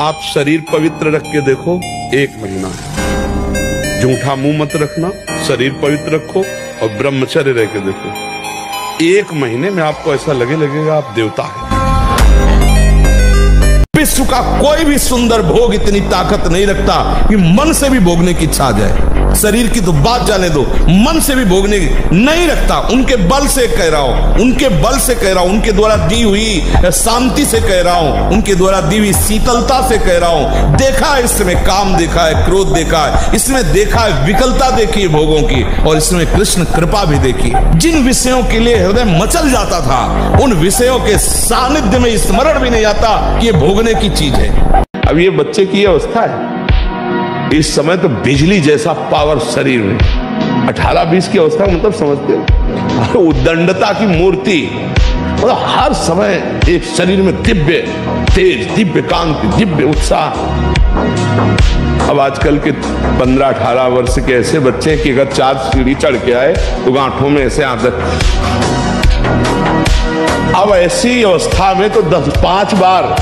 आप शरीर पवित्र रख के देखो, 1 महीना है। झूठा मुंह मत रखना, शरीर पवित्र रखो और ब्रह्मचर्य रह के देखो, 1 महीने में आपको ऐसा लगेगा आप देवता है। विश्व का कोई भी सुंदर भोग इतनी ताकत नहीं रखता कि मन से भी भोगने की इच्छा आ जाए। शरीर की तो बात जाने दो, मन से भी भोगने नहीं रखता। उनके बल से कह रहा हूं, उनके बल से कह रहा हूं, उनके द्वारा दी हुई शांति से कह रहा हूं, उनके द्वारा दी हुई शीतलता से कह रहा हूं। देखा है इसमें काम, देखा है क्रोध, देखा है इसमें, देखा है विकलता देखी है भोगों की, और इसमें कृष्ण कृपा भी देखी। जिन विषयों के लिए हृदय मचल जाता था, उन विषयों के सानिध्य में स्मरण भी नहीं आता कि ये भोगने की चीज है। अब ये बच्चे की अवस्था है, इस समय तो बिजली जैसा पावर शरीर में, 18-20 की अवस्था मतलब समझते हो, उद्दंडता की मूर्ति, मतलब हर समय एक शरीर में दिव्य तेज, दिव्य कांति, दिव्य उत्साह। अब आजकल के 15-18 वर्ष के ऐसे बच्चे कि अगर 4 सीढ़ी चढ़ के आए तो गांठों में ऐसे आदत। अब ऐसी अवस्था में तो 5 बार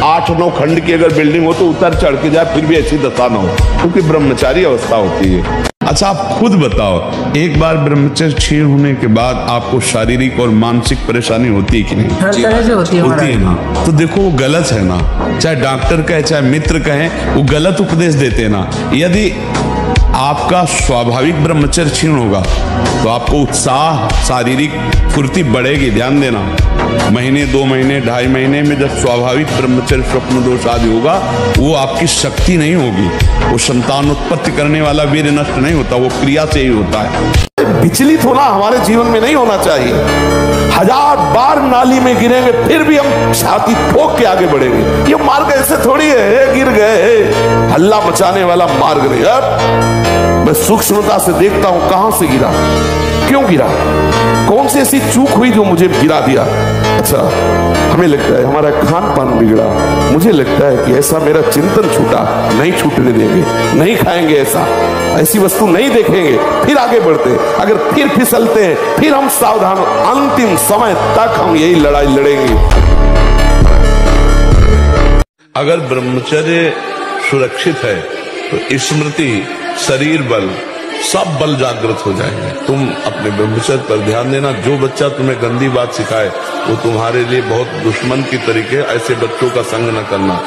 8-9 खंड की अगर बिल्डिंग हो तो उतर चढ़ के जाए, फिर भी ऐसी दशा न हो, क्योंकि ब्रह्मचारी अवस्था होती है। अच्छा, आप खुद बताओ, एक बार ब्रह्मचर्य क्षीण होने के बाद आपको शारीरिक और मानसिक परेशानी होती है कि नहीं? हर तरह से होती है ना। तो देखो वो गलत है ना, चाहे डॉक्टर कहे चाहे मित्र कहें, वो गलत उपदेश देते हैं ना। यदि आपका स्वाभाविक ब्रह्मचर्य क्षीण होगा तो आपको उत्साह, शारीरिक फुर्ती बढ़ेगी। ध्यान देना, महीने 2 महीने 2.5 महीने में जब स्वाभाविक ब्रह्मचर्य स्वप्न दोष आदि होगा, वो आपकी शक्ति नहीं होगी, वो संतान उत्पत्ति करने वाला वीर्य नष्ट नहीं होता, वो क्रिया से ही होता है। विचलित होना हमारे जीवन में नहीं होना चाहिए। 1000 बार नाली में गिरेंगे फिर भी हम छाती ठोक के आगे बढ़ेंगे। ये मार्ग ऐसे थोड़ी है गिर गए, हल्ला मचाने वाला मार्ग नहीं। यार मैं सूक्ष्मता से देखता हूं कहां से गिरा, क्यों गिरा, कौन सी ऐसी चूक हुई जो मुझे गिरा दिया। अच्छा, हमें लगता है हमारा खान पान बिगड़ा, मुझे लगता है कि ऐसा मेरा चिंतन छूटा, नहीं छूटने देंगे, नहीं खाएंगे ऐसा, ऐसी वस्तु नहीं देखेंगे, फिर आगे बढ़ते हैं। अगर फिर फिसलते हैं फिर हम सावधान, अंतिम समय तक हम यही लड़ाई लड़ेंगे। अगर ब्रह्मचर्य सुरक्षित है तो स्मृति, शरीर बल, सब बल जागृत हो जाएंगे। तुम अपने ब्रह्मचर्य पर ध्यान देना। जो बच्चा तुम्हें गंदी बात सिखाए वो तुम्हारे लिए बहुत दुश्मन की तरीके, ऐसे बच्चों का संग न करना।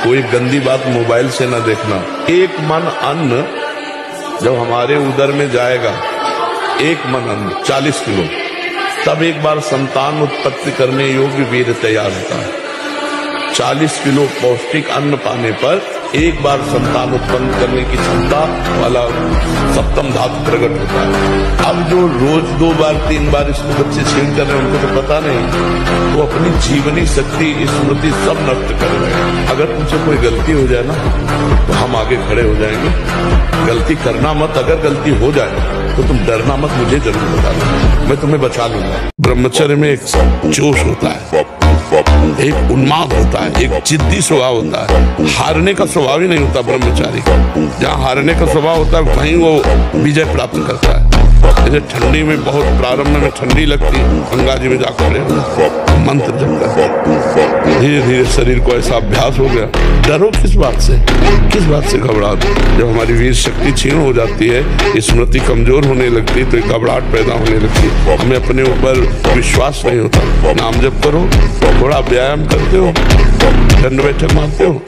कोई गंदी बात मोबाइल से न देखना। 1 मन अन्न जब हमारे उदर में जाएगा, 1 मन अन्न 40 किलो, तब एक बार संतान उत्पत्ति करने योग्य वीर्य तैयार होता है। 40 किलो पौष्टिक अन्न पाने पर एक बार संतान उत्पन्न करने की क्षमता वाला सप्तम धातु प्रकट होता है। अब जो रोज 2 बार 3 बार इसको बच्चे छीन कर रहे हैं, उनको तो पता नहीं, वो अपनी जीवनी शक्ति, स्मृति सब नष्ट कर रहे हैं। अगर तुमसे कोई गलती हो जाए ना तो हम आगे खड़े हो जाएंगे। गलती करना मत, अगर गलती हो जाए तो तुम डरना मत, मुझे जरूर बता दो, मैं तुम्हें बचा लूंगा। ब्रह्मचर्य में एक जोश होता है, एक उन्माद होता है, एक जिद्दी स्वभाव होता है। हारने का स्वभाव ही नहीं होता ब्रह्मचारी का। जहाँ हारने का स्वभाव होता है वहीं वो विजय प्राप्त करता है। जैसे ठंडी में बहुत प्रारंभ में ठंडी लगती, गंगा जी में जाकर मंत्र जप करते, धीरे धीरे शरीर को ऐसा अभ्यास हो गया। डरो किस बात से, किस बात से घबराहट? जब हमारी वीर शक्ति क्षीण हो जाती है, स्मृति कमजोर होने लगती है, तो एक घबराहट पैदा होने लगती है। हमें अपने ऊपर विश्वास नहीं होता। नाम जप करो, थोड़ा व्यायाम करते हो, दंड बैठक मारते हो,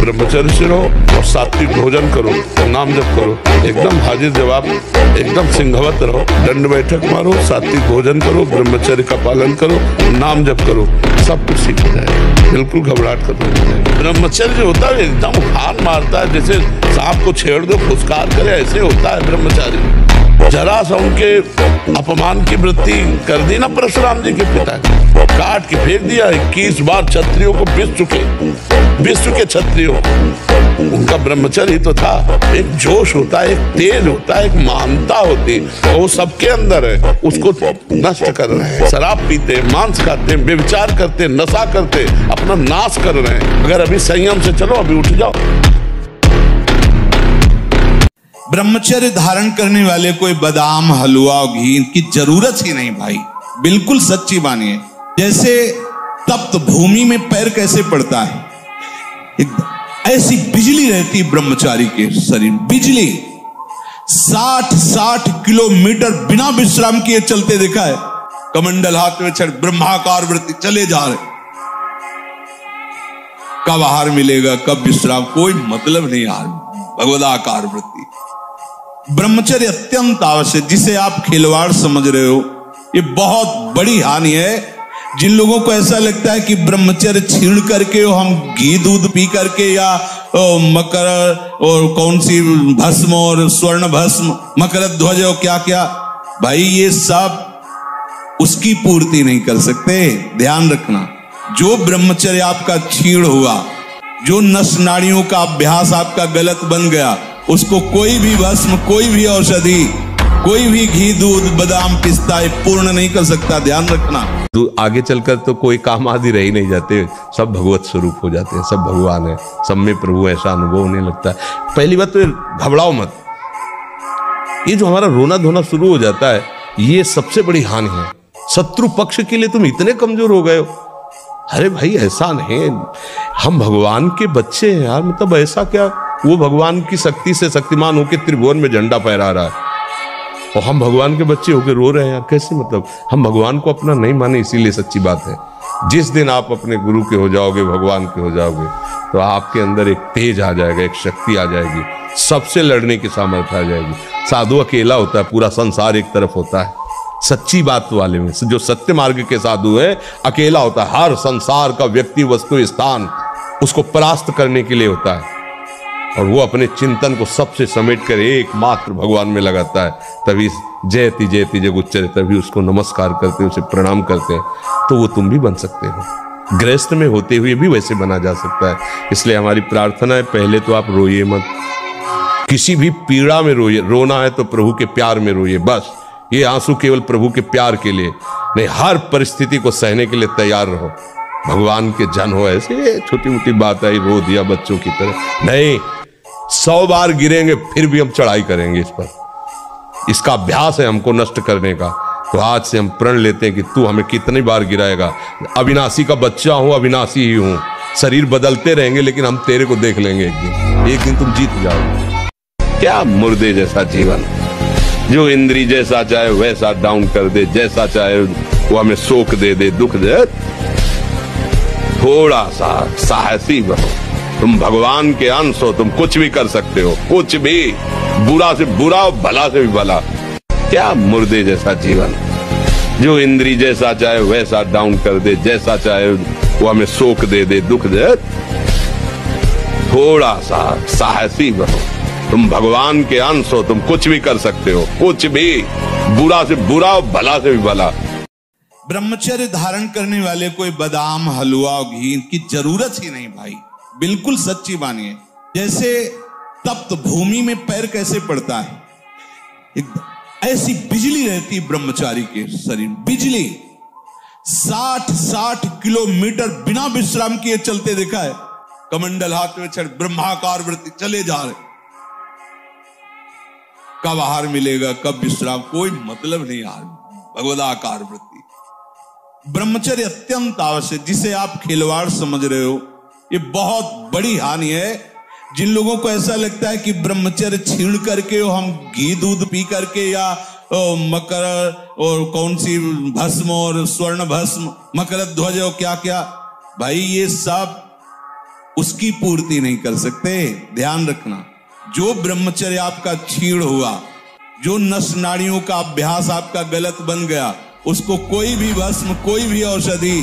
ब्रह्मचर्य से रहो और सात्विक भोजन करो, नाम जप करो, एकदम हाजिर जवाब, एकदम सिंहवत रहो, दंड बैठक मारो, सात्विक भोजन करो, ब्रह्मचर्य का पालन करो, नाम जप करो, सब कुछ सीख जाएगा। बिल्कुल घबराहट खत्म हो जाएगी। ब्रह्मचर्य जो होता है एकदम उफान मारता है, जैसे सांप को छेड़ दो फुसकार करे, ऐसे होता है ब्रह्मचारी। जरा सा उनके अपमान की वृत्ति कर दी ना परशुराम जी के पिता, काट के फेंक दिया। 21 बार क्षत्रियों को विश्व के क्षत्रियों, उनका ब्रह्मचर्य ही तो था। एक जोश होता है, एक तेज होता है, एक महानता होती है, वो सबके अंदर है, उसको नष्ट कर रहे हैं। शराब पीते, मांस खाते, व्यभिचार करते, नशा करते, अपना नाश कर रहे हैं। अगर अभी संयम से चलो, अभी उठ जाओ। ब्रह्मचर्य धारण करने वाले कोई बादाम, हलवा, घी की जरूरत ही नहीं भाई, बिल्कुल सच्ची मानिए। जैसे तप्त भूमि में पैर कैसे पड़ता है, ऐसी बिजली रहती ब्रह्मचारी के शरीर, बिजली 60-60 किलोमीटर बिना विश्राम किए चलते देखा है। कमंडल हाथ में चढ़ ब्रह्माकार वृत्ति चले जा रहे, कब आहार मिलेगा कब विश्राम कोई मतलब नहीं। आहार भगवदाकार वृत्ति ब्रह्मचर्य अत्यंत आवश्यक, जिसे आप खिलवाड़ समझ रहे हो ये बहुत बड़ी हानि है। जिन लोगों को ऐसा लगता है कि ब्रह्मचर्य छीण करके हम घी दूध पी करके या मकर और कौन सी भस्म और स्वर्ण भस्म मकर ध्वज और क्या क्या, भाई ये सब उसकी पूर्ति नहीं कर सकते। ध्यान रखना, जो ब्रह्मचर्य आपका छीण हुआ, जो नस नाड़ियों का अभ्यास आपका गलत बन गया, उसको कोई भी भस्म, कोई भी औषधि, कोई भी घी दूध बादाम पिस्ता पूर्ण नहीं कर सकता। ध्यान रखना, तो आगे चलकर तो कोई काम आदि रह ही नहीं जाते, सब भगवत स्वरूप हो जाते हैं, सब भगवान है, सब में प्रभु ऐसा अनुभव होने लगता है। पहली बात तो घबराओ मत, ये जो हमारा रोना धोना शुरू हो जाता है ये सबसे बड़ी हानि है। शत्रु पक्ष के लिए तुम इतने कमजोर हो गए हो। अरे भाई ऐसा नहीं, हम भगवान के बच्चे हैं यार, मतलब ऐसा क्या, वो भगवान की शक्ति से शक्तिमान होकर त्रिभुवन में झंडा फहरा रहा है और हम भगवान के बच्चे होकर रो रहे हैं यार, कैसे? मतलब हम भगवान को अपना नहीं माने, इसीलिए सच्ची बात है। जिस दिन आप अपने गुरु के हो जाओगे, भगवान के हो जाओगे, तो आपके अंदर एक तेज आ जाएगा, एक शक्ति आ जाएगी, सबसे लड़ने की सामर्थ्य आ जाएगी। साधु अकेला होता है, पूरा संसार एक तरफ होता है। सच्ची बात वाले में जो सत्य मार्ग के साधु है अकेला होता है, हर संसार का व्यक्ति वस्तु स्थान उसको परास्त करने के लिए होता है और वो अपने चिंतन को सबसे समेट कर एकमात्र भगवान में लगाता है। तभी जयति जयति जगुच्चर, तभी उसको नमस्कार करते, उसे प्रणाम करते हैं। तो वो तुम भी बन सकते हो, गृहस्थ में होते हुए भी वैसे बना जा सकता है। इसलिए हमारी प्रार्थना है, पहले तो आप रोइए मत, किसी भी पीड़ा में रोइए, रोना है तो प्रभु के प्यार में रोइए, बस। ये आंसू केवल प्रभु के प्यार के लिए नहीं, हर परिस्थिति को सहने के लिए तैयार रहो। भगवान के जन हो, ऐसे छोटी मोटी बात आई रो दिया बच्चों की तरह नहीं, 100 बार गिरेंगे फिर भी हम चढ़ाई करेंगे इस पर। इसका अभ्यास है हमको नष्ट करने का। तो आज से हम प्रण लेते हैं कि तू हमें कितनी बार गिराएगा। अविनाशी का बच्चा हूं, अविनाशी ही हूं, शरीर बदलते रहेंगे लेकिन हम तेरे को देख लेंगे एक दिन तुम जीत जाओगे। क्या मुर्दे जैसा जीवन, जो इंद्री जैसा चाहे वैसा डाउन कर दे, जैसा चाहे वो हमें शोक दे दे, दुख दे। थोड़ा सा साहसी बनो, तुम भगवान के अंश हो, तुम कुछ भी कर सकते हो, कुछ भी, बुरा से बुरा, भला से भी भला। क्या मुर्दे जैसा जीवन, जो इंद्री जैसा चाहे वैसा डाउन कर दे, जैसा चाहे वो हमें शोक दे दे, दुख दे। थोड़ा सा साहसी बनो, तुम भगवान के अंश हो, तुम कुछ भी कर सकते हो, कुछ भी, बुरा से बुरा, भला से भी भला। ब्रह्मचर्य धारण करने वाले कोई बादाम हलवा और घी की जरूरत ही नहीं भाई, बिल्कुल सच्ची मानिए। जैसे तप्त भूमि में पैर कैसे पड़ता है, ऐसी बिजली रहती ब्रह्मचारी के शरीर, बिजली 60-60 किलोमीटर बिना विश्राम किए चलते देखा है। कमंडल हाथ में चढ़ ब्रह्माकार वृत्ति चले जा रहे, कब आहार मिलेगा कब विश्राम कोई मतलब नहीं। आहार भगवदाकार वृत्ति ब्रह्मचर्य अत्यंत आवश्यक, जिसे आप खिलवाड़ समझ रहे हो ये बहुत बड़ी हानि है। जिन लोगों को ऐसा लगता है कि ब्रह्मचर्य छीण करके हम घी दूध पी करके या मकर और कौन सी भस्म और स्वर्ण भस्म मकर ध्वज और क्या क्या, भाई ये सब उसकी पूर्ति नहीं कर सकते। ध्यान रखना, जो ब्रह्मचर्य आपका छीण हुआ, जो नस नाड़ियों का अभ्यास आपका गलत बन गया, उसको कोई भी भस्म, कोई भी औषधि,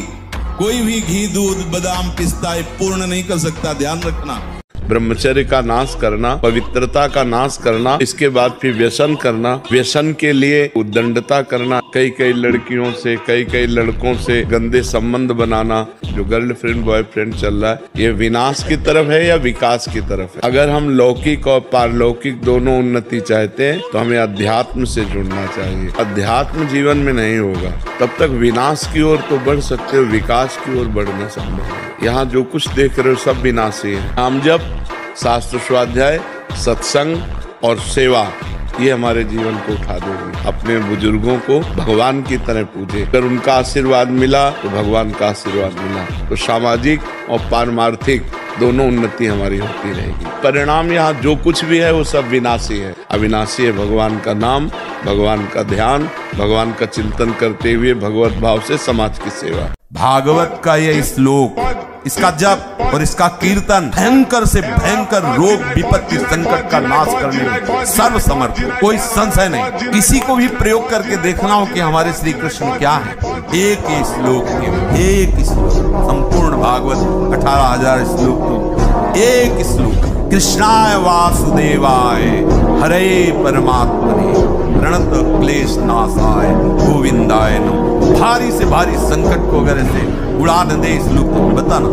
कोई भी घी दूध बादाम पिस्ता पूर्ण नहीं कर सकता। ध्यान रखना, ब्रह्मचर्य का नाश करना, पवित्रता का नाश करना, इसके बाद फिर व्यसन करना, व्यसन के लिए उद्दंडता करना, कई कई लड़कियों से, कई कई लड़कों से गंदे संबंध बनाना, जो गर्लफ्रेंड बॉयफ्रेंड चल रहा है, ये विनाश की तरफ है या विकास की तरफ है। अगर हम लौकिक और पारलौकिक दोनों उन्नति चाहते हैं तो हमें अध्यात्म से जुड़ना चाहिए। अध्यात्म जीवन में नहीं होगा तब तक विनाश की ओर तो बढ़ सकते हो, विकास की ओर बढ़ना संभव है। यहाँ जो कुछ देख रहे हो सब विनाशी है। नाम जप, शास्त्र स्वाध्याय, सत्संग और सेवा, ये हमारे जीवन को उठा देगी। अपने बुजुर्गों को भगवान की तरह पूजे, अगर उनका आशीर्वाद मिला तो भगवान का आशीर्वाद मिला, तो सामाजिक और पारमार्थिक दोनों उन्नति हमारी होती रहेगी। परिणाम यहाँ जो कुछ भी है वो सब विनाशी है। अविनाशी है भगवान का नाम, भगवान का ध्यान, भगवान का चिंतन करते हुए भगवत भाव से समाज की सेवा। भागवत का यह श्लोक, इसका जप और इसका कीर्तन भयंकर से भयंकर रोग विपत्ति संकट का नाश करने में सर्व समर्थ, कोई संशय नहीं। किसी को भी प्रयोग करके देखना हो कि हमारे श्री कृष्ण क्या है, एक ही श्लोक, एक श्लोक, संपूर्ण भागवत 18,000 श्लोक, एक श्लोक। कृष्णाय वासुदेवाय हरे परमात्मने प्रणत क्लेश नाशाय गोविंदाय नमः। भारी से भारी संकट को अगर ऐसे उड़ा न दे इस लोक को, बताना।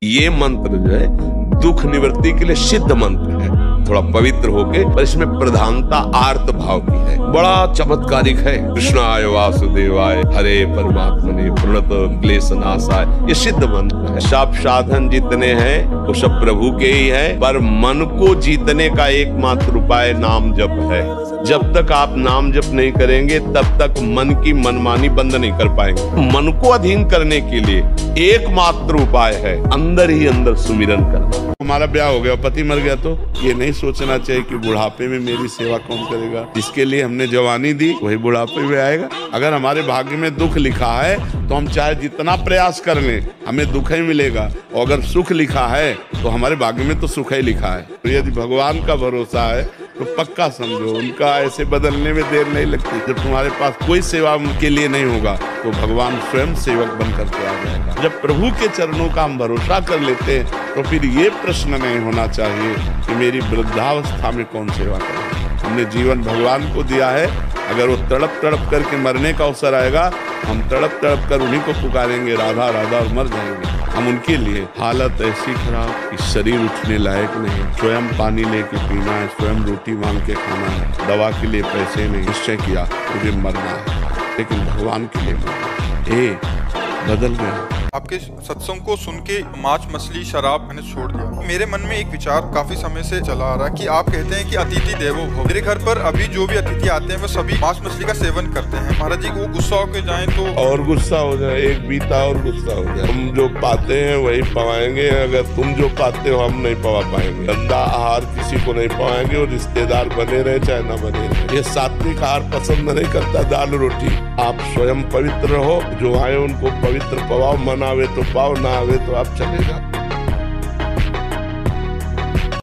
ये मंत्र जो है दुख निवृत्ति के लिए सिद्ध मंत्र है, थोड़ा पवित्र होके, पर इसमें प्रधानता आर्त भाव की है, बड़ा चमत्कारिक है। कृष्णाय वासुदेवाय हरे परमात्मने प्रणत क्लेश नाशाय, ये सिद्ध मंत्र है। सब साधन जितने हैं वो सब प्रभु के ही है, पर मन को जीतने का एकमात्र उपाय नाम जप है। जब तक आप नाम जप नहीं करेंगे तब तक मन की मनमानी बंद नहीं कर पाएंगे। मन को अधीन करने के लिए एकमात्र उपाय है अंदर ही अंदर सुमिरन करना। हमारा ब्याह हो गया, पति मर गया, तो ये नहीं सोचना चाहिए कि बुढ़ापे में मेरी सेवा कौन करेगा। जिसके लिए हमने जवानी दी वही बुढ़ापे में आएगा। अगर हमारे भाग्य में दुख लिखा है तो हम चाहे जितना प्रयास कर लें हमें दुख ही मिलेगा, और अगर सुख लिखा है तो हमारे भाग्य में तो सुख ही लिखा है। तो यदि भगवान का भरोसा है तो पक्का समझो उनका ऐसे बदलने में देर नहीं लगती। जब तुम्हारे पास कोई सेवा उनके लिए नहीं होगा तो भगवान स्वयं सेवक बन करके आ जाएगा। जब प्रभु के चरणों का हम भरोसा कर लेते हैं तो फिर ये प्रश्न नहीं होना चाहिए कि मेरी वृद्धावस्था में कौन सेवा करे। हमने जीवन भगवान को दिया है, अगर वो तड़प तड़प करके मरने का अवसर आएगा, हम तड़प तड़प कर उन्हीं को पुकारेंगे राधा राधा और मर जाएंगे। हम उनके लिए हालत ऐसी खराब कि शरीर उठने लायक नहीं, स्वयं पानी लेके पीना है, स्वयं रोटी मांग के खाना है, दवा के लिए पैसे नहीं, निश्चय किया मुझे मरना है, लेकिन भगवान के लिए मरना। बदल गया। आपके सत्संग को सुन के मांस मछली शराब मैंने छोड़ दिया। मेरे मन में एक विचार काफी समय से चला आ रहा कि आप कहते हैं कि अतिथि देवो भव। मेरे घर पर अभी जो भी अतिथि आते हैं वो सभी मांस मछली का सेवन करते हैं। महाराज जी वो गुस्सा होके जाएं तो और गुस्सा हो जाए, एक बीता और गुस्सा हो जाए। हम जो पाते हैं वही पवाएंगे, अगर तुम जो पाते हो हम नहीं पवा पाएंगे। गंदा आहार किसी को नहीं पवाएंगे, और रिश्तेदार बने रहे चाहे न बने रहे। ये सात्विक आहार पसंद नहीं करता, दाल रोटी। आप स्वयं पवित्र रहो, जो आए उनको पवित्र पवाओ, मन आवे तो पाओ, ना आवे तो आप चले जाओ।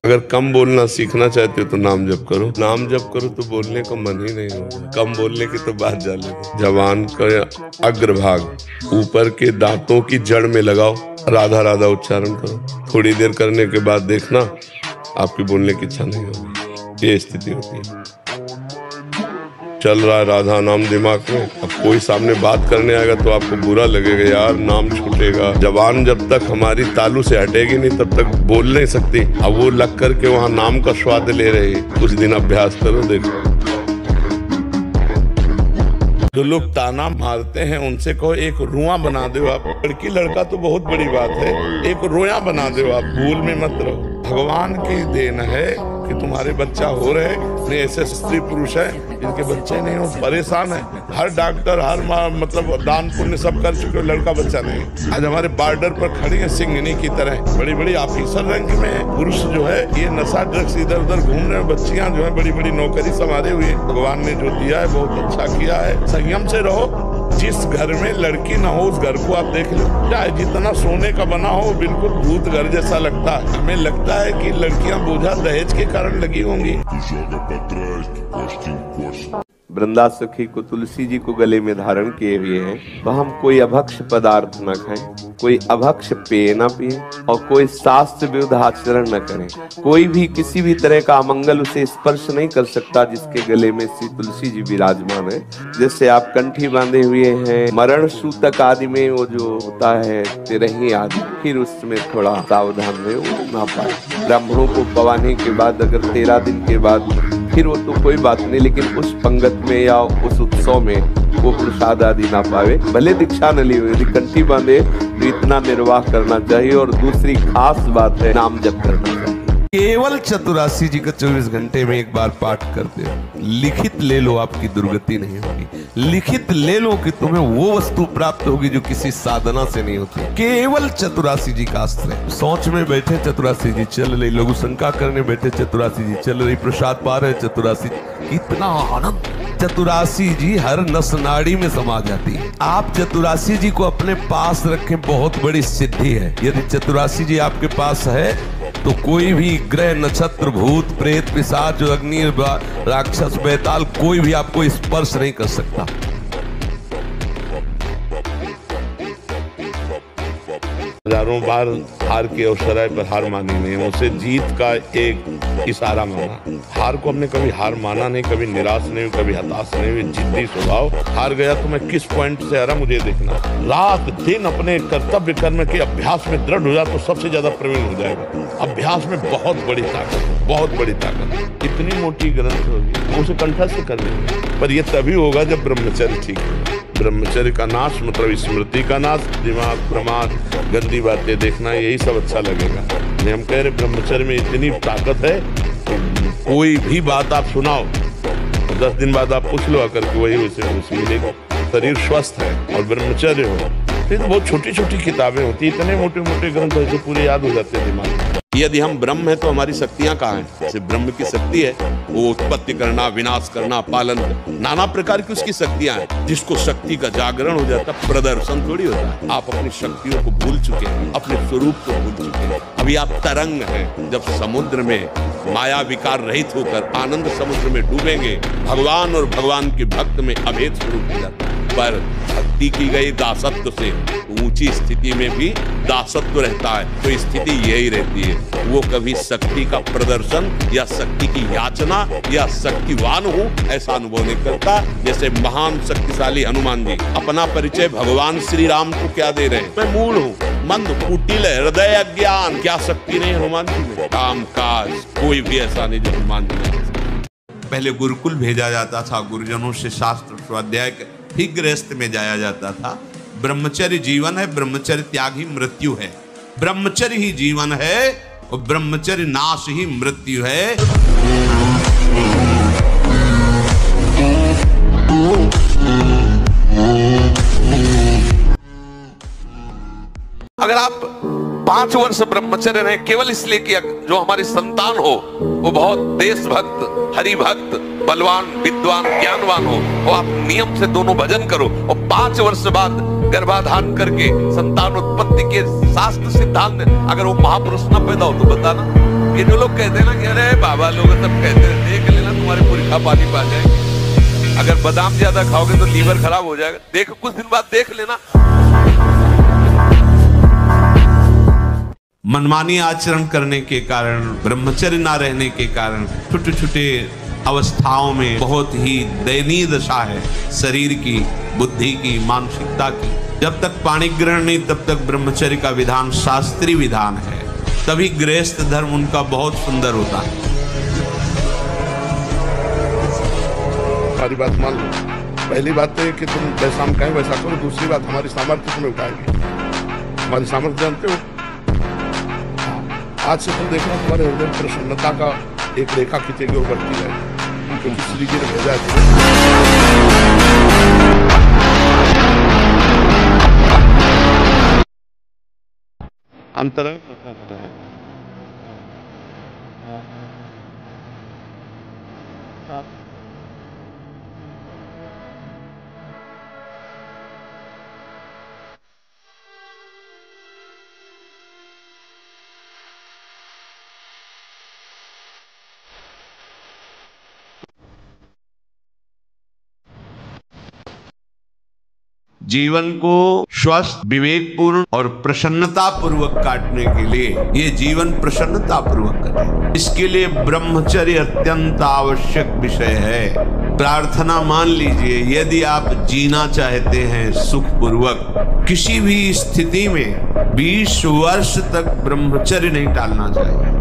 अगर कम बोलना सीखना चाहते हो तो नाम जप करो। नाम जप करो तो बोलने का मन ही नहीं होगा, कम बोलने की तो बात जाने। जबान का अग्रभाग ऊपर के दांतों की जड़ में लगाओ, राधा राधा उच्चारण करो। थोड़ी देर करने के बाद देखना आपकी बोलने की इच्छा नहीं होगी। ये स्थिति होती है। चल रहा है राधा नाम दिमाग में, अब कोई सामने बात करने आएगा तो आपको बुरा लगेगा, यार नाम छूटेगा। जबान जब तक हमारी तालू से हटेगी नहीं तब तक बोल नहीं सकती। अब वो लग करके वहाँ नाम का स्वाद ले रही। कुछ दिन अभ्यास करो, देखो। जो लोग ताना मारते हैं उनसे कहो एक रुआ बना दो आप। लड़की लड़का तो बहुत बड़ी बात है, एक रोया बना दो आप, भूल में मत रहो। भगवान की देन है कि तुम्हारे बच्चा हो रहे। नहीं ऐसे स्त्री पुरुष है जिनके बच्चे नहीं हो, परेशान है। हर डॉक्टर हर मतलब दान पुण्य सब कर चुके, लड़का बच्चा नहीं। आज हमारे बॉर्डर पर खड़ी है सिंघनी की तरह, बड़ी बड़ी ऑफिसर रैंक में है। पुरुष जो है ये नशा ड्रग्स इधर उधर घूम रहे हैं, बच्चियां जो है बड़ी बड़ी नौकरी संभाले हुए। भगवान ने जो दिया है बहुत अच्छा किया है। संयम से रहो। जिस घर में लड़की ना हो उस घर को आप देख लो, चाहे जितना सोने का बना हो बिल्कुल भूत घर जैसा लगता है। हमें लगता है कि लड़कियां बोझा दहेज के कारण लगी होंगी। वृंदा सखी को तुलसी जी को गले में धारण किए हुए हैं, तो हम कोई अभक्ष पदार्थ न खाएं, कोई अभक्ष पेय न पिए, और कोई शास्त्र विरुद्ध आचरण न करें। कोई भी किसी भी तरह का अमंगल उसे स्पर्श नहीं कर सकता जिसके गले में श्री तुलसी जी विराजमान है। जैसे आप कंठी बांधे हुए हैं, मरण सूतक आदि में वो जो होता है तिरही आदि, फिर उसमें थोड़ा सावधान रहे, वो ना पाए। ब्राह्मणों को पवाने के बाद अगर 13 दिन के बाद फिर वो तो कोई बात नहीं, लेकिन उस पंगत में या उस उत्सव में वो प्रसाद आदि ना पावे। भले दीक्षा न ली हो, यदि कंठी बांधे तो इतना निर्वाह करना चाहिए। और दूसरी खास बात है नाम जप करना चाहिए। केवल चतुरासी जी का 24 घंटे में एक बार पाठ करते हो, लिखित ले लो, आपकी दुर्गति नहीं होगी। लिखित ले लो कि तुम्हें वो वस्तु प्राप्त होगी जो किसी साधना से नहीं होती। केवल चतुरासी जी का अस्त्र है। सोच में बैठे चतुरासी जी चल रही, लघु शंका करने बैठे चतुरासी जी चल रही, प्रसाद पा रहे चतुरासी जी, इतना आनंद। चतुरासी जी हर नस नाड़ी में समा जाती है। आप चतुरासी जी को अपने पास रखें, बहुत बड़ी सिद्धि है। यदि चतुरासी जी आपके पास है तो कोई भी ग्रह, नक्षत्र, भूत, प्रेत, पिशाच, अग्नि, राक्षस, बैताल, कोई भी आपको स्पर्श नहीं कर सकता। हजारों बार हार के अवसराय पर हार मानी नहीं, उसे जीत का एक इशारा माना। हार को हमने कभी हार माना नहीं, कभी निराश नहीं, कभी हताश नहीं, जिद्दी स्वभाव। हार गया तो मैं किस पॉइंट से हारा मुझे देखना। रात दिन अपने कर्तव्य कर्म के अभ्यास में दृढ़ हो जाए तो सबसे ज्यादा प्रवीण हो जाएगा। अभ्यास में बहुत बड़ी ताकत, बहुत बड़ी ताकत। इतनी मोटी ग्रंथ होगी उसे कंठस्थ कर लेंगे, पर यह तभी होगा जब ब्रह्मचर्य ठीक है। ब्रह्मचर्य का नाश मतलब स्मृति का नाश, दिमाग, प्रमाद, गंदी बातें देखना, यही सब अच्छा लगेगा। हम कह रहे ब्रह्मचर्य में इतनी ताकत है, कोई भी बात आप सुनाओ 10 दिन बाद आप पूछ लो आकर के वही उसे मिलेगा। शरीर स्वस्थ है और ब्रह्मचर्य हो, फिर तो बहुत छोटी छोटी किताबें होती, इतने मोटे मोटे ग्रंथ ऐसे पूरे याद हो जाते हैं दिमाग में। यदि हम ब्रह्म है तो हमारी शक्तियां कहाँ हैं? जैसे ब्रह्म की शक्ति है वो उत्पत्ति करना, विनाश करना, पालन करना, नाना प्रकार की उसकी शक्तियां हैं। जिसको शक्ति का जागरण हो जाता, प्रदर्शन थोड़ी होता है। आप अपनी शक्तियों को भूल चुके हैं, अपने स्वरूप को भूल चुके हैं। अभी आप तरंग हैं। जब समुद्र में माया विकार रहित होकर आनंद समुद्र में डूबेंगे, भगवान और भगवान के भक्त में अभेद स्वरूप हो जाता है। पर भक्ति की गई दासत्व से ऊंची स्थिति में भी दासत्व रहता है, तो स्थिति यही रहती है। वो कभी शक्ति का प्रदर्शन या शक्ति की याचना या शक्तिवान हो ऐसा अनुभव नहीं करता। जैसे महान शक्तिशाली हनुमान जी अपना परिचय भगवान श्री राम को क्या दे रहे हैं? मैं मूढ़ हूँ, मंद, कुटिल, हृदय अज्ञान। क्या शक्ति नहीं हनुमान जी में? काम काज कोई भी ऐसा नहीं जो हनुमान जी में। पहले गुरुकुल भेजा जाता था, गुरुजनों से शास्त्र स्वाध्याय, फिर गृहस्थ में जाया जाता था। ब्रह्मचर्य जीवन है, ब्रह्मचर्य त्याग ही मृत्यु है। ब्रह्मचर्य ही जीवन है और ब्रह्मचर्य नाश ही मृत्यु है। अगर आप 5 वर्ष ब्रह्मचर्य रहे केवल इसलिए कि जो हमारी संतान हो वो बहुत देशभक्त, हरिभक्त, बलवान, विद्वान, ज्ञानवान हो, और आप नियम से दोनों भजन करो, और 5 वर्ष बाद गर्भाधान करके संतान उत्पत्ति के शास्त्र सिद्धांत अगर वो महापुरुष न पैदा हो तो बताना। ये जो लोग कहते हैं ना कि अरे बाबा लोग सब कहते हैं, देख लेना तुम्हारे पुरखा पानी पा जाएंगे, अगर बादाम ज्यादा खाओगे तो लीवर खराब हो जाएगा, देखो कुछ दिन बाद देख लेना। मनमानी आचरण करने के कारण, ब्रह्मचर्य ना रहने के कारण छोटे छोटे अवस्थाओं में बहुत ही दयनीय दशा है शरीर की, बुद्धि की, मानसिकता की। जब तक पाणी ग्रहण नहीं तब तक ब्रह्मचर्य का विधान शास्त्रीय विधान है, तभी गृहस्थ धर्म उनका बहुत सुंदर होता है। हमारी बात मान लो। पहली बात तो है कि तुम जैसा हम कहें वैसा करो। दूसरी बात हमारी सामर्थ्य तुम्हें उठाएगी। हमारी सामर्थ्य जानते हो, आज से तुम देखना तुम्हारे हृदय प्रसन्नता का एक रेखा खींचेगी और बढ़ती जाएगी, क्योंकि श्री जी ने भेजा है। अंतर जीवन को स्वस्थ, विवेकपूर्ण और प्रसन्नता पूर्वक काटने के लिए ये जीवन प्रसन्नता पूर्वक करें, इसके लिए ब्रह्मचर्य अत्यंत आवश्यक विषय है। प्रार्थना मान लीजिए, यदि आप जीना चाहते हैं सुखपूर्वक किसी भी स्थिति में 20 वर्ष तक ब्रह्मचर्य नहीं टालना चाहिए।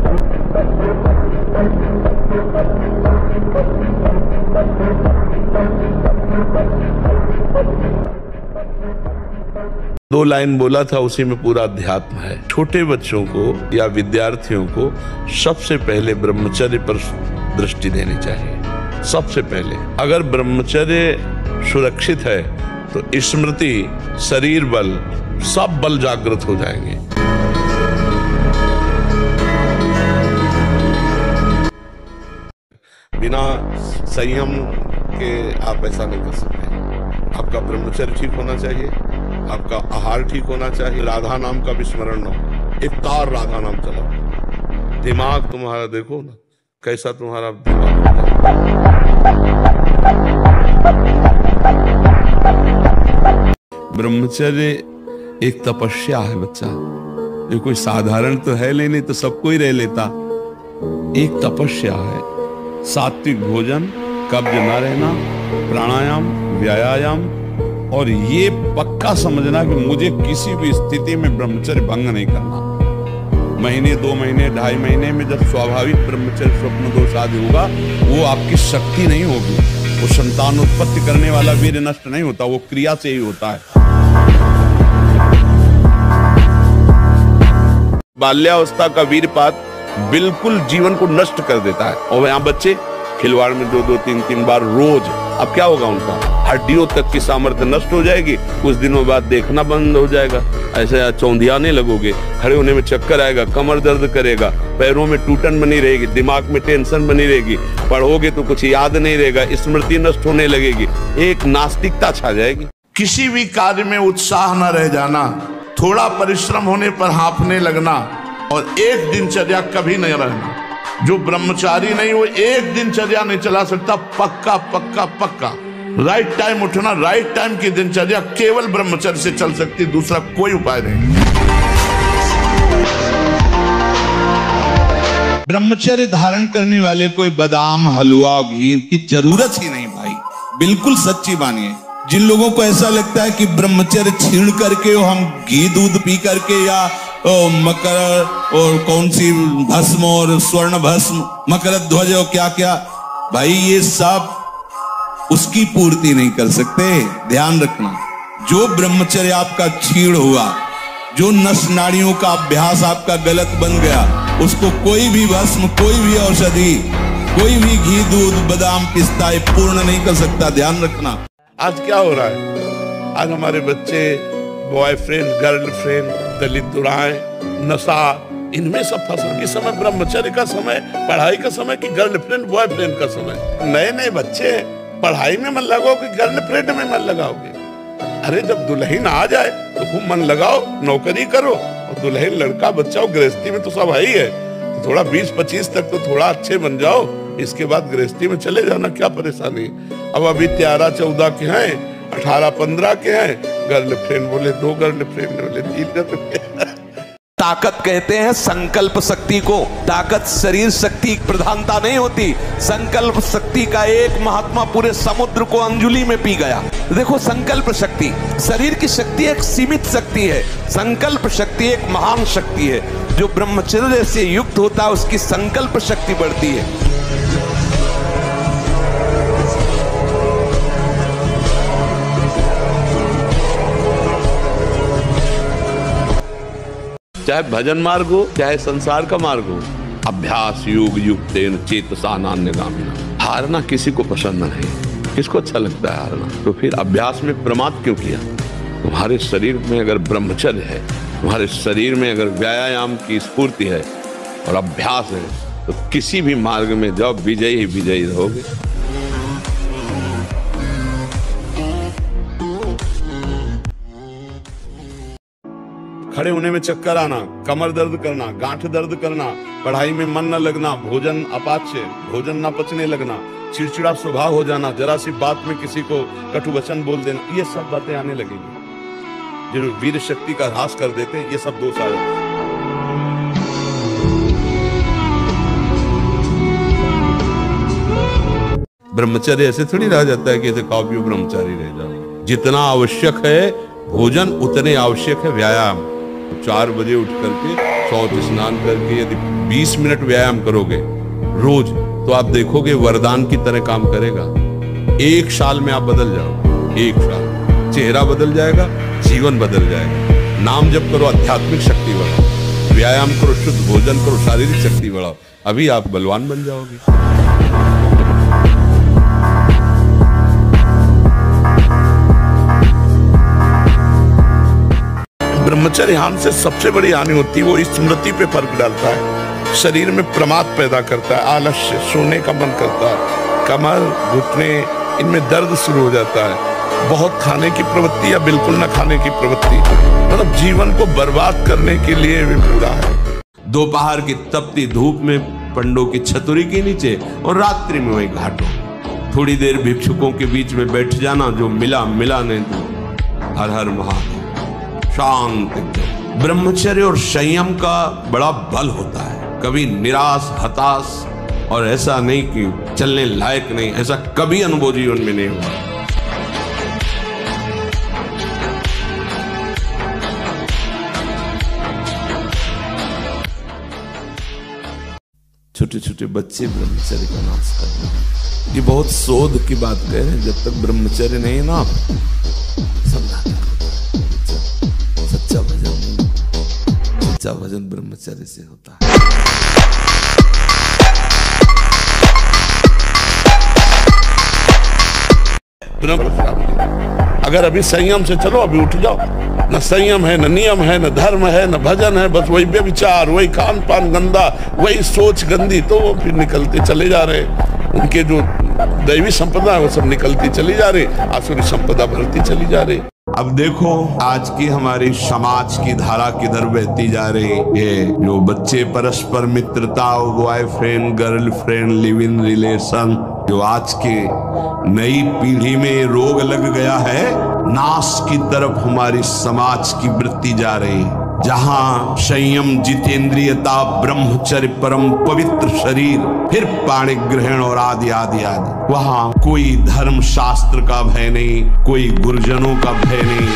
2 लाइन बोला था, उसी में पूरा अध्यात्म है। छोटे बच्चों को या विद्यार्थियों को सबसे पहले ब्रह्मचर्य पर दृष्टि देनी चाहिए। सबसे पहले अगर ब्रह्मचर्य सुरक्षित है तो स्मृति, शरीर बल, सब बल जागृत हो जाएंगे। बिना संयम के आप ऐसा नहीं कर सकते। आपका ब्रह्मचर्य ठीक होना चाहिए, आपका आहार ठीक होना चाहिए, राधा नाम का विस्मरण न हो, एक तार राधा नाम चलाओ। दिमाग तुम्हारा देखो ना कैसा तुम्हारा दिमाग होता है। ब्रह्मचर्य एक तपस्या है बच्चा, ये कोई साधारण तो है नहीं तो सबको ही रह लेता। एक तपस्या है। सात्विक भोजन, कब्ज न रहना, प्राणायाम, व्यायाम, और ये पक्का समझना कि मुझे किसी भी स्थिति में ब्रह्मचर्य भंग नहीं करना। महीने, 2 महीने, 2.5 महीने में जब स्वाभाविक ब्रह्मचर्य स्वप्न दोष आदि होगा, वो आपकी शक्ति नहीं होगी। वो संतान उत्पत्ति करने वाला वीर्य नष्ट नहीं होता, वो क्रिया से ही होता है। बाल्यावस्था का वीरपात बिल्कुल जीवन को नष्ट कर देता है। और यहाँ बच्चे खिलवाड़ में 2-2, 3-3 बार रोज, अब क्या होगा उनका? हड्डियों तक की सामर्थ्य नष्ट हो जाएगी। कुछ दिनों बाद देखना बंद हो जाएगा, ऐसे चौंधियाने लगोगे, खड़े होने में चक्कर आएगा, कमर दर्द करेगा, पैरों में टूटन बनी रहेगी, दिमाग में टेंशन बनी रहेगी, पढ़ोगे तो कुछ याद नहीं रहेगा, स्मृति नष्ट होने लगेगी, एक नास्तिकता छा जाएगी। किसी भी कार्य में उत्साह न रह जाना, थोड़ा परिश्रम होने पर हाँफने लगना, और एक दिनचर्या कभी नहीं रहना। जो ब्रह्मचारी नहीं वो एक दिनचर्या नहीं चला सकता। पक्का पक्का पक्का राइट टाइम उठना, राइट टाइम की दिनचर्या केवल ब्रह्मचर्य से चल सकती, दूसरा कोई उपाय नहीं। ब्रह्मचर्य धारण करने वाले कोई बादाम, हलवा, घी की जरूरत ही नहीं भाई, बिल्कुल सच्ची मानिए। जिन लोगों को ऐसा लगता है कि ब्रह्मचर्य छीण करके हम घी दूध पी करके या मकर और कौन सी भस्म और स्वर्ण भस्म, मकर ध्वज और क्या क्या, भाई ये सब उसकी पूर्ति नहीं कर सकते। ध्यान रखना, जो ब्रह्मचर्य आपका छीण हुआ, जो नस नाड़ियों का अभ्यास आपका गलत बन गया, उसको कोई भी भस्म, कोई भी औषधि, कोई भी घी दूध बादाम पिस्ता पूर्ण नहीं कर सकता। ध्यान रखना। आज क्या हो रहा है? आज हमारे बच्चे बॉयफ्रेंड, गर्लफ्रेंड, दलित दुराएं, नशा, इनमें सब फसल। इस समय ब्रह्मचर्य का समय, पढ़ाई का समय कि गर्लफ्रेंड बॉयफ्रेंड का समय? नए नए बच्चे पढ़ाई में मन लगाओ कि गर्लफ्रेंड में मन लगाओगे? अरे जब दुल्हन आ जाए तो खूब मन लगाओ, नौकरी करो, और दुल्हन लड़का बच्चा हो, गृहस्थी में तो सब है ही है, तो थोड़ा 20-25 तक तो थोड़ा अच्छे बन जाओ, इसके बाद गृहस्थी में चले जाना, क्या परेशानी। अब अभी 13-14 के हैं, 18-15 के हैं, गर्लफ्रेंड बोले 2 गर्लफ्रेंड बोले 3 गर्लफ्रेंड। ताकत कहते हैं संकल्प शक्ति को। ताकत शरीर शक्ति प्रधानता नहीं होती। संकल्प शक्ति का एक महात्मा पूरे समुद्र को अंजुलि में पी गया। देखो, संकल्प शक्ति, शरीर की शक्ति एक सीमित शक्ति है, संकल्प शक्ति एक महान शक्ति है। जो ब्रह्मचर्य से युक्त होता है उसकी संकल्प शक्ति बढ़ती है। चाहे भजन मार्ग हो, चाहे संसार का मार्ग हो, अभ्यास योग युक्तेन चेतसा नान्यगामिना। हारना किसी को पसंद नहीं, किसको अच्छा लगता है हारना? तो फिर अभ्यास में प्रमाद क्यों किया? तुम्हारे शरीर में अगर ब्रह्मचर्य है, तुम्हारे शरीर में अगर व्यायाम की स्फूर्ति है और अभ्यास है, तो किसी भी मार्ग में जाओ, विजयी ही विजयी रहोगे। खड़े होने में चक्कर आना, कमर दर्द करना, गांठ दर्द करना, पढ़ाई में मन न लगना, भोजन अपाच्य, भोजन न पचने लगना, चिड़चिड़ा स्वभाव हो जाना, जरा सी बात में किसी को कटु वचन बोल देना, ये सब बातें आने लगेंगी जो वीर शक्ति का ह्रास कर देते हैं। ये सब दोष आ जाते हैं। ब्रह्मचर्य ऐसे थोड़ी रह जाता है कि ऐसे खाओ पियो ब्रह्मचारी रह जाओ। जितना आवश्यक है भोजन, उतने आवश्यक है व्यायाम। 4 बजे उठ करके शौच स्नान करके यदि 20 मिनट व्यायाम करोगे रोज, तो आप देखोगे वरदान की तरह काम करेगा। 1 साल में आप बदल जाओगे। 1 साल, चेहरा बदल जाएगा, जीवन बदल जाएगा। नाम जप करो, आध्यात्मिक शक्ति बढ़ाओ, व्यायाम करो, शुद्ध भोजन करो, शारीरिक शक्ति बढ़ाओ, अभी आप बलवान बन जाओगे। ब्रह्मचर्य हानि से सबसे बड़ी हानि होती है, वो स्मृति पे फर्क डालता है, शरीर में प्रमाद पैदा करता है, आलस्य, सोने का मन करता है, कमर, घुटने, इनमें दर्द शुरू हो जाता है, बहुत खाने की प्रवृत्ति या बिल्कुल न खाने की प्रवृत्ति, मतलब जीवन को बर्बाद करने के लिए भी पूरा है। दोपहर की तपती धूप में पंडों की छतरी के नीचे और रात्रि में वही घाटों, थोड़ी देर भिक्षुकों के बीच में बैठ जाना, जो मिला मिला नहीं तो हर हर महादेव, शांत। ब्रह्मचर्य और संयम का बड़ा बल होता है, कभी निराश, हताश और ऐसा नहीं कि चलने लायक नहीं, ऐसा कभी अनुभव जीवन में नहीं हुआ। छोटे छोटे बच्चे ब्रह्मचर्य का नाश कर रहे हैं, ये बहुत शोध की बात कह रहे हैं। जब तक ब्रह्मचर्य नहीं है ना, सच्चा भजन ब्रह्मचर्य से होता है। अगर अभी संयम से चलो, अभी उठ जाओ। न संयम है, न नियम है, न धर्म है, न भजन है, बस वही व्यभिचार, वही खान पान गंदा, वही सोच गंदी, तो वो फिर निकलते चले जा रहे। उनके जो दैवी संपदा है वो सब निकलती चली जा रही, आसुरी संपदा बढ़ती चली जा रही। अब देखो आज की हमारी समाज की धारा किधर बहती जा रही है। जो बच्चे परस्पर मित्रता, boyfriend girlfriend, live in relation, जो आज के नई पीढ़ी में रोग लग गया है, नाश की तरफ हमारी समाज की वृत्ति जा रही। जहां संयम, जितेंद्रियता, ब्रह्मचर्य, परम पवित्र शरीर, फिर पाणि ग्रहण और आदि आदि आदि, वहां कोई धर्म शास्त्र का भय नहीं, कोई गुरुजनों का भय नहीं।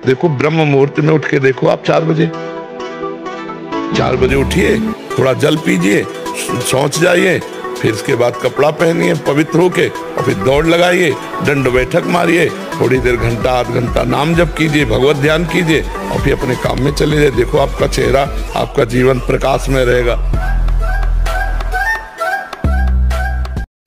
देखो ब्रह्म मुहूर्त में उठ के देखो आप 4 बजे उठिए, थोड़ा जल पीजिए, शौच जाइए, फिर इसके बाद कपड़ा पहनिए पवित्र होके, और फिर दौड़ लगाइए, दंड बैठक मारिए, थोड़ी देर घंटा आध घंटा नाम जप कीजिए, भगवत ध्यान कीजिए, और फिर अपने काम में चले जाइए। देखो आपका चेहरा, आपका जीवन प्रकाश में रहेगा।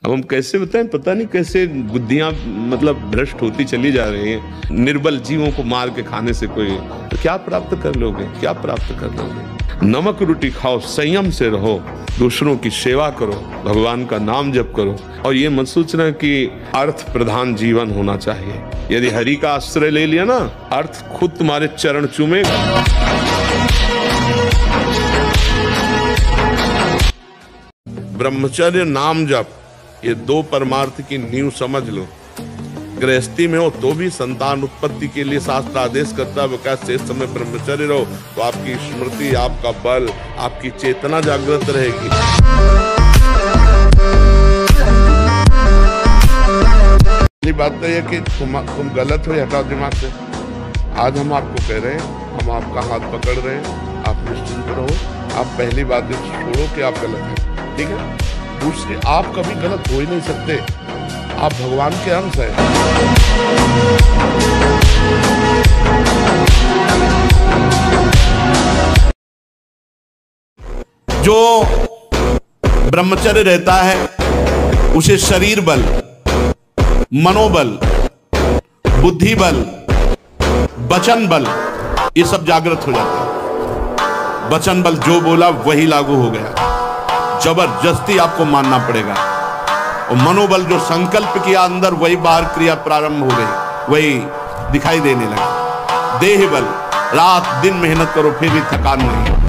अब हम कैसे बताएं, पता नहीं कैसे बुद्धियां मतलब भ्रष्ट होती चली जा रही हैं। निर्बल जीवों को मार के खाने से कोई तो क्या प्राप्त कर लोगे, क्या प्राप्त कर लोगे। नमक रोटी खाओ, संयम से रहो, दूसरों की सेवा करो, भगवान का नाम जप करो, और ये मत सोचना कि अर्थ प्रधान जीवन होना चाहिए। यदि हरि का आश्रय ले लिया ना, अर्थ खुद तुम्हारे चरण चूमेगा। ब्रह्मचर्य, नाम जप, ये 2 परमार्थ की नींव समझ लो। गृहस्थी में हो तो भी संतान उत्पत्ति के लिए शास्त्र आदेश करता है, क्या शेष समय ब्रह्मचर्य रहो, तो आपकी स्मृति, आपका बल, आपकी चेतना जागृत रहेगी। पहली बात तो यह कि तुम गलत हो, हटाओ दिमाग से। आज हम आपको कह रहे हैं, हम आपका हाथ पकड़ रहे हैं, आप निश्चिंत रहो। आप पहली बात छोड़ो कि आप गलत हैं, ठीक है। दूसरी, आप कभी गलत हो ही नहीं सकते, आप भगवान के अंश हैं। जो ब्रह्मचर्य रहता है उसे शरीर बल, मनोबल, बुद्धि बल, वचन बल, ये सब जागृत हो जाता है। वचन बल जो बोला वही लागू हो गया, जबरदस्ती आपको मानना पड़ेगा। और मनोबल जो संकल्प किया अंदर, वही बाहर क्रिया प्रारंभ हो गई, वही दिखाई देने लगा। देह बल, रात दिन मेहनत करो फिर भी थकान नहीं।